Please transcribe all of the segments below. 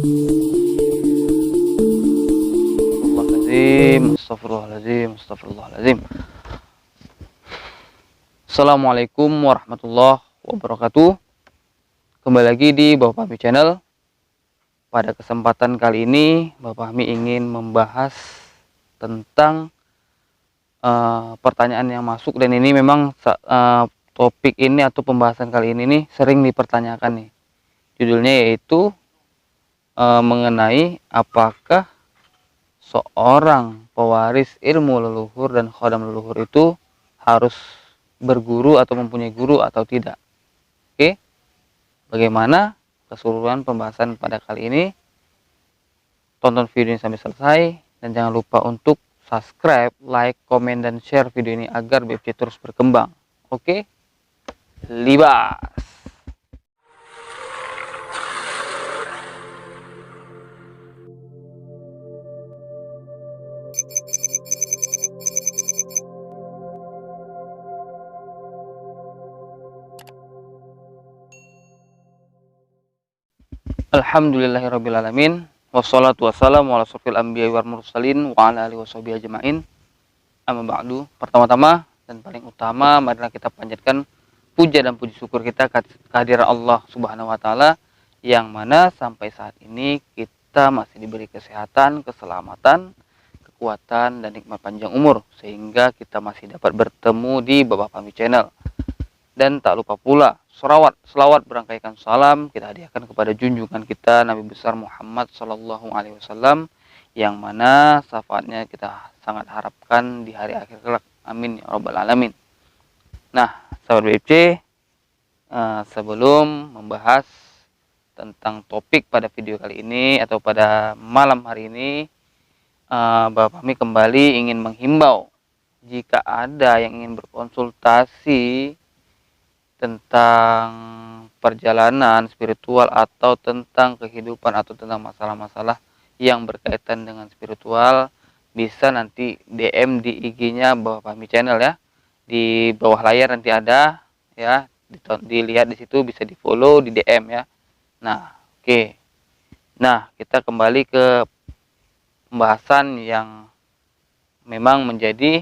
Astagfirullahaladzim, astagfirullahaladzim. Assalamualaikum warahmatullahi wabarakatuh. Kembali lagi di Bapak Fahmi Channel. Pada kesempatan kali ini, Bapak Fahmi ingin membahas tentang pertanyaan yang masuk, dan ini memang topik ini atau pembahasan kali ini nih sering dipertanyakan nih. Judulnya yaitu mengenai apakah seorang pewaris ilmu leluhur dan khodam leluhur itu harus berguru atau mempunyai guru atau tidak. Oke, bagaimana keseluruhan pembahasan pada kali ini? Tonton video ini sampai selesai dan jangan lupa untuk subscribe, like, komen, dan share video ini agar BFC terus berkembang. Oke, libas. Alhamdulillahirrabbilalamin. Wassalatu wassalamu ala asrofil anbiya wal mursalin wa ala alihi washabihi ajma'in. Amma ba'du. Pertama-tama dan paling utama, marilah kita panjatkan puja dan puji syukur kita kehadiran Allah Subhanahu wa taala, yang mana sampai saat ini kita masih diberi kesehatan, keselamatan, kekuatan, dan nikmat panjang umur sehingga kita masih dapat bertemu di Bapak Fahmi Channel. Dan tak lupa pula selawat berangkaikan salam kita hadiahkan kepada junjungan kita Nabi besar Muhammad Sallallahu Alaihi Wasallam, yang mana syafaatnya kita sangat harapkan di hari akhir kelak. Amin ya robbal alamin. Nah, sahabat BFC, sebelum membahas tentang topik pada video kali ini atau pada malam hari ini, Bapak Fahmi kembali ingin menghimbau jika ada yang ingin berkonsultasi tentang perjalanan spiritual atau tentang kehidupan atau tentang masalah-masalah yang berkaitan dengan spiritual, bisa nanti DM di IG-nya Bapak Fahmi Channel ya. Di bawah layar nanti ada ya, dilihat di situ, bisa di-follow, di DM ya. Nah, oke. Nah, kita kembali ke pembahasan yang memang menjadi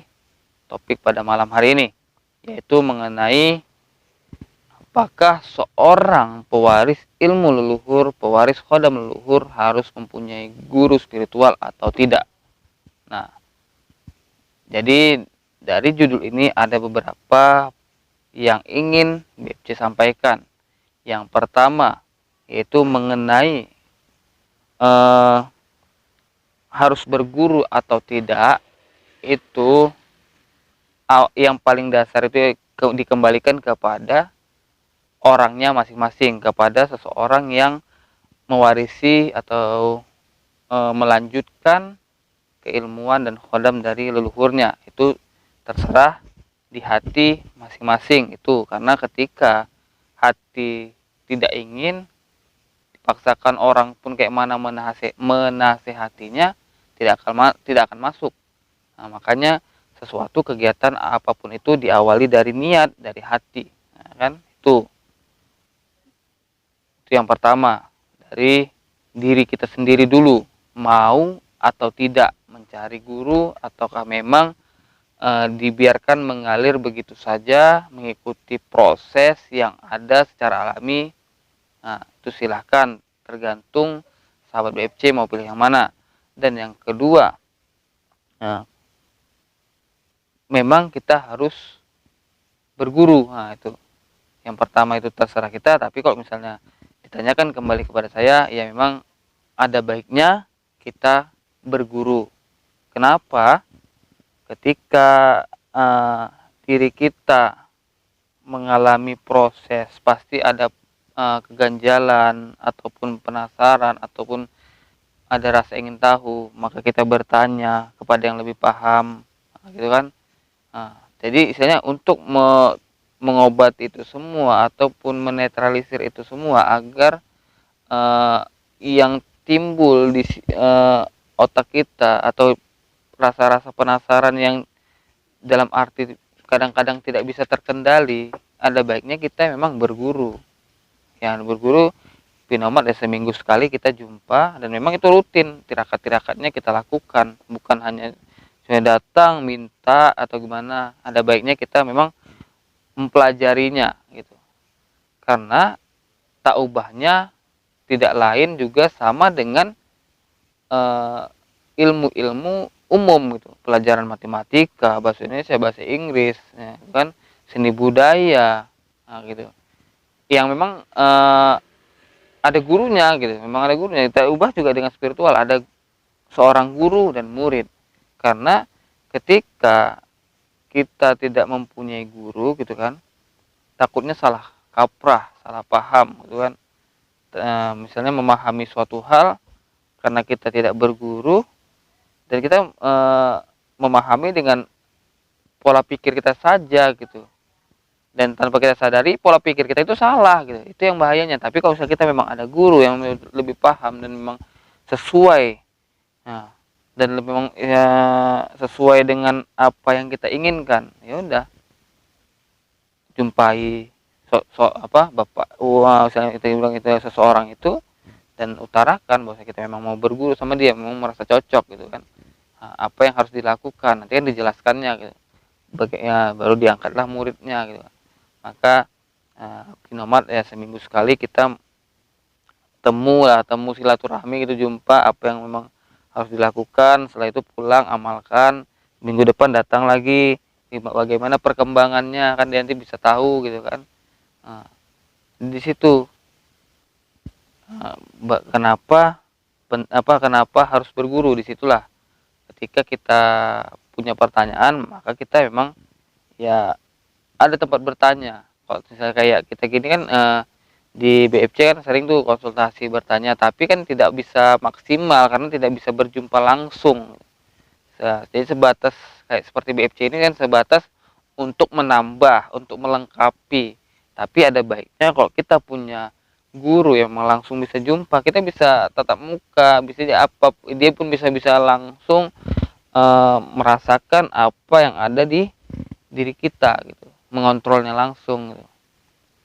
topik pada malam hari ini, yaitu mengenai apakah seorang pewaris ilmu leluhur, pewaris khodam leluhur harus mempunyai guru spiritual atau tidak. Nah, jadi dari judul ini ada beberapa yang ingin BFC sampaikan. Yang pertama yaitu mengenai harus berguru atau tidak, itu yang paling dasar itu dikembalikan kepada orangnya masing-masing, kepada seseorang yang mewarisi atau melanjutkan keilmuan dan khodam dari leluhurnya. Itu terserah di hati masing-masing itu, karena ketika hati tidak ingin, dipaksakan orang pun kayak mana menasehatinya, tidak akan masuk. Nah, makanya sesuatu kegiatan apapun itu diawali dari niat, dari hati. Nah, kan itu yang pertama, dari diri kita sendiri dulu, mau atau tidak mencari guru, ataukah memang dibiarkan mengalir begitu saja mengikuti proses yang ada secara alami. Nah, itu silahkan, tergantung sahabat BFC mau pilih yang mana. Dan yang kedua, memang kita harus berguru. Nah, itu yang pertama, itu terserah kita. Tapi kalau misalnya ditanyakan kembali kepada saya, ya memang ada baiknya kita berguru. Kenapa? Ketika diri kita mengalami proses, pasti ada keganjalan ataupun penasaran ataupun ada rasa ingin tahu, maka kita bertanya kepada yang lebih paham, gitu kan. Jadi istilahnya untuk mengobati itu semua ataupun menetralisir itu semua, agar yang timbul di otak kita atau rasa-rasa penasaran yang dalam arti kadang-kadang tidak bisa terkendali, ada baiknya kita memang berguru. Yang berguru Pinomat ya seminggu sekali kita jumpa, dan memang itu rutin, tirakat-tirakatnya kita lakukan, bukan hanya saya datang minta atau gimana. Ada baiknya kita memang mempelajarinya gitu, karena tak ubahnya tidak lain juga sama dengan ilmu-ilmu umum gitu, pelajaran matematika, bahasa Indonesia, bahasa Inggris, ya kan, seni budaya, nah gitu, yang memang ada gurunya gitu, memang ada gurunya. Kita ubah juga dengan spiritual, ada seorang guru dan murid. Karena ketika kita tidak mempunyai guru gitu kan, takutnya salah kaprah, salah paham gitu kan. Misalnya memahami suatu hal karena kita tidak berguru, dan kita memahami dengan pola pikir kita saja gitu, dan tanpa kita sadari pola pikir kita itu salah gitu. Itu yang bahayanya. Tapi kalau misalnya kita memang ada guru yang lebih paham dan memang sesuai, nah, dan memang ya, sesuai dengan apa yang kita inginkan, ya udah, jumpai bapak, misalnya kita bilang itu seseorang itu, dan utarakan bahwa kita memang mau berguru sama dia, memang merasa cocok gitu kan. Nah, apa yang harus dilakukan nanti kan dijelaskannya gitu, ya, baru diangkatlah muridnya gitu. Maka Pinomat ya seminggu sekali kita temu silaturahmi gitu, jumpa, apa yang memang harus dilakukan. Setelah itu pulang, amalkan, minggu depan datang lagi, bagaimana perkembangannya, kan dia nanti bisa tahu gitu kan. Nah, di situ kenapa kenapa harus berguru. Disitulah ketika kita punya pertanyaan, maka kita memang ya ada tempat bertanya. Kalau misalnya kayak kita gini kan, di BFC kan sering tuh konsultasi bertanya, tapi kan tidak bisa maksimal karena tidak bisa berjumpa langsung. Jadi sebatas kayak seperti BFC ini kan sebatas untuk menambah, untuk melengkapi. Tapi ada baiknya kalau kita punya guru yang langsung bisa jumpa, kita bisa tatap muka, bisa dia pun bisa langsung merasakan apa yang ada di diri kita gitu, mengontrolnya langsung gitu.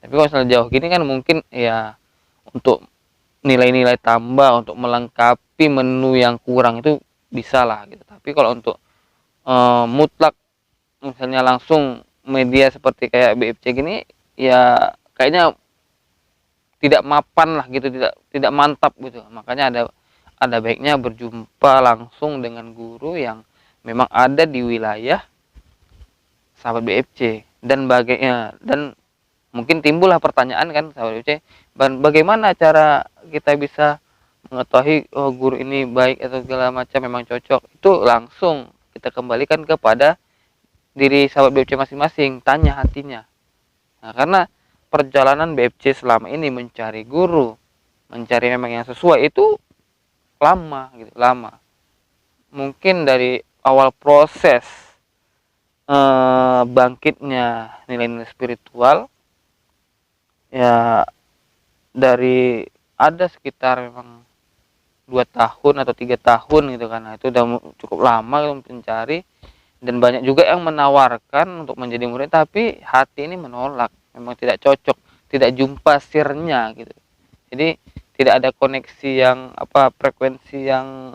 Tapi kalau misalnya jauh gini kan mungkin ya untuk nilai-nilai tambah, untuk melengkapi menu yang kurang itu bisa lah gitu. Tapi kalau untuk mutlak misalnya langsung media seperti kayak BFC gini, ya kayaknya tidak mapan lah gitu, tidak mantap gitu. Makanya ada baiknya berjumpa langsung dengan guru yang memang ada di wilayah sahabat BFC. Dan mungkin timbullah pertanyaan kan sahabat BFC, bagaimana cara kita bisa mengetahui oh guru ini baik atau segala macam, memang cocok. Itu langsung kita kembalikan kepada diri sahabat BFC masing-masing, tanya hatinya. Nah, karena perjalanan BFC selama ini mencari guru, mencari memang yang sesuai itu lama gitu, lama. Mungkin dari awal proses bangkitnya nilai-nilai spiritual ya, dari ada sekitar memang 2 tahun atau 3 tahun gitu kan. Nah, itu udah cukup lama mencari, dan banyak juga yang menawarkan untuk menjadi murid, tapi hati ini menolak, memang tidak cocok, tidak jumpa sirnya gitu. Jadi tidak ada koneksi yang frekuensi yang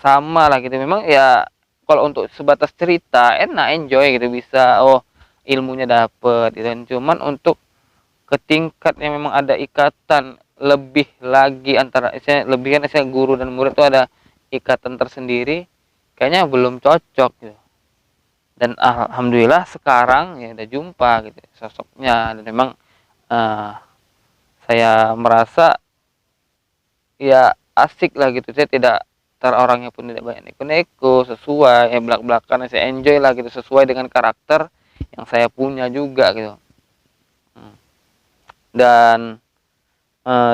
sama lah gitu. Memang ya kalau untuk sebatas cerita enak, enjoy gitu, bisa ilmunya dapet gitu. Cuman untuk ke tingkat yang memang ada ikatan lebih lagi antara lebih kan guru dan murid itu ada ikatan tersendiri, kayaknya belum cocok gitu. Dan alhamdulillah sekarang ya udah jumpa gitu sosoknya, dan memang saya merasa ya asik lah gitu. Saya tidak orangnya pun tidak banyak neko-neko, sesuai belak-belakan, saya enjoy lah gitu, sesuai dengan karakter yang saya punya juga gitu. Dan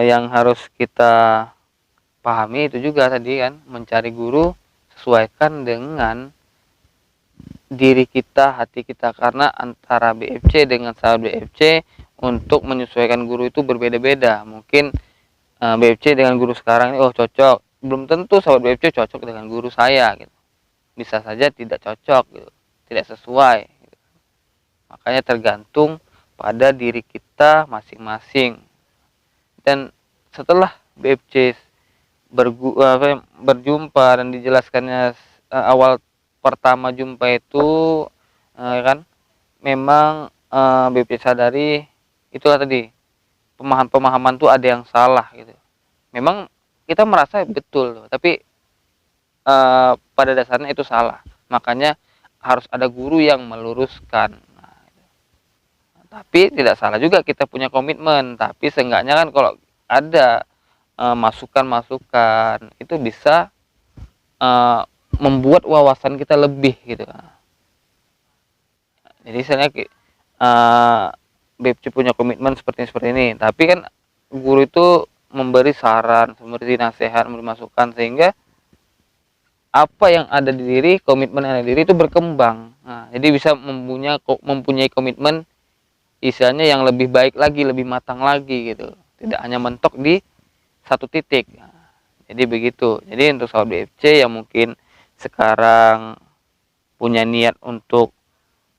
yang harus kita pahami itu juga tadi kan, mencari guru sesuaikan dengan diri kita, hati kita. Karena antara BFC dengan sahabat BFC untuk menyesuaikan guru itu berbeda-beda. Mungkin BFC dengan guru sekarang ini cocok, belum tentu sahabat BFC cocok dengan guru saya gitu. Bisa saja tidak cocok gitu, tidak sesuai gitu. Makanya tergantung pada diri kita masing-masing. Dan setelah BFC berjumpa dan dijelaskannya awal pertama jumpa itu kan memang BFC sadari itulah tadi pemahaman tuh ada yang salah gitu. Memang kita merasa betul, tapi pada dasarnya itu salah. Makanya harus ada guru yang meluruskan. Nah, tapi tidak salah juga kita punya komitmen. Tapi seenggaknya kan kalau ada masukan-masukan itu bisa membuat wawasan kita lebih gitu. Jadi misalnya BFC punya komitmen seperti ini, tapi kan guru itu memberi saran, memberi nasihat, memberi masukan sehingga apa yang ada di diri, komitmen yang ada di diri itu berkembang. Nah, jadi bisa mempunyai komitmen istilahnya yang lebih baik lagi, lebih matang lagi gitu. Tidak hanya mentok di satu titik. Nah, jadi begitu. Jadi untuk sahabat BFC yang mungkin sekarang punya niat untuk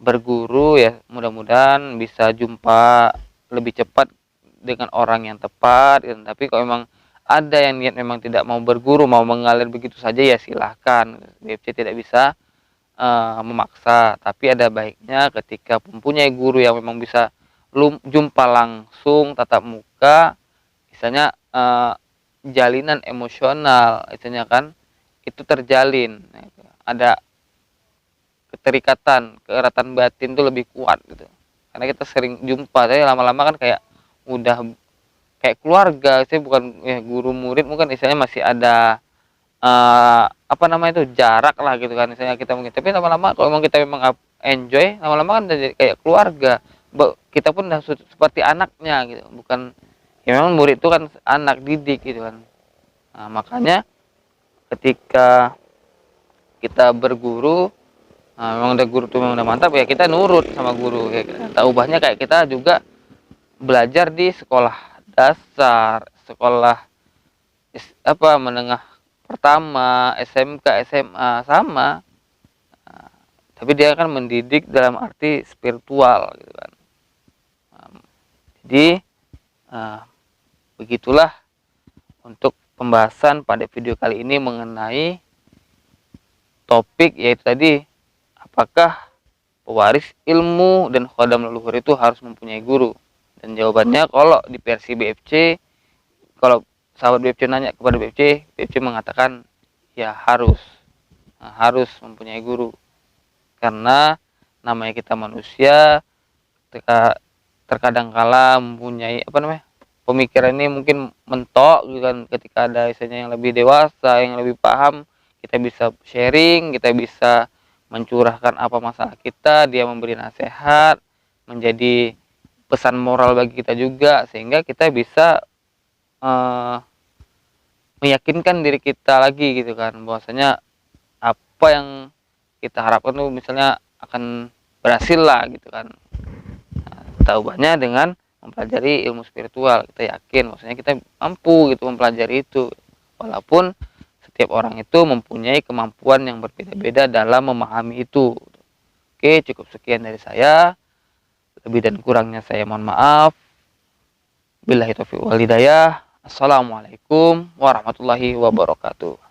berguru ya, mudah-mudahan bisa jumpa lebih cepat dengan orang yang tepat gitu. Tapi kalau memang ada yang niat memang tidak mau berguru, mau mengalir begitu saja ya silahkan. BFC tidak bisa memaksa, tapi ada baiknya ketika mempunyai guru yang memang bisa jumpa langsung tatap muka, misalnya jalinan emosional, misalnya kan itu terjalin, ada keterikatan, keeratan batin itu lebih kuat gitu. Karena kita sering jumpa, tapi lama-lama kan kayak udah kayak keluarga. Saya bukan ya, guru murid mungkin istilahnya masih ada apa namanya itu jarak lah gitu kan, misalnya kita mungkin, tapi lama-lama kalau memang kita memang enjoy, lama-lama kan jadi kayak keluarga. Kita pun udah seperti anaknya gitu, bukan ya, memang murid itu kan anak didik gitu kan. Nah, makanya ketika kita berguru, memang udah guru tuh memang udah mantap ya, kita nurut sama guru ya. Tak ubahnya kayak kita juga belajar di sekolah dasar, sekolah menengah pertama, SMK, SMA sama. Nah, tapi dia kan mendidik dalam arti spiritual gitu kan. Jadi begitulah untuk pembahasan pada video kali ini mengenai topik yaitu tadi, apakah pewaris ilmu dan khodam leluhur itu harus mempunyai guru? Dan jawabannya kalau di versi BFC, kalau sahabat BFC nanya kepada BFC mengatakan ya harus. Nah, harus mempunyai guru. Karena namanya kita manusia, terkadang kala mempunyai pemikiran ini mungkin mentok gitu kan. Ketika ada istilahnya yang lebih dewasa, yang lebih paham, kita bisa sharing, kita bisa mencurahkan apa masalah kita, dia memberi nasihat, menjadi pesan moral bagi kita juga, sehingga kita bisa meyakinkan diri kita lagi gitu kan, bahwasanya apa yang kita harapkan tuh misalnya akan berhasil lah gitu kan. Nah, taubahnya dengan mempelajari ilmu spiritual, kita yakin maksudnya kita mampu gitu mempelajari itu, walaupun setiap orang itu mempunyai kemampuan yang berbeda-beda dalam memahami itu. Oke, cukup sekian dari saya. Lebih dan kurangnya saya mohon maaf. Billahi taufiq wal hidayah. Assalamualaikum warahmatullahi wabarakatuh.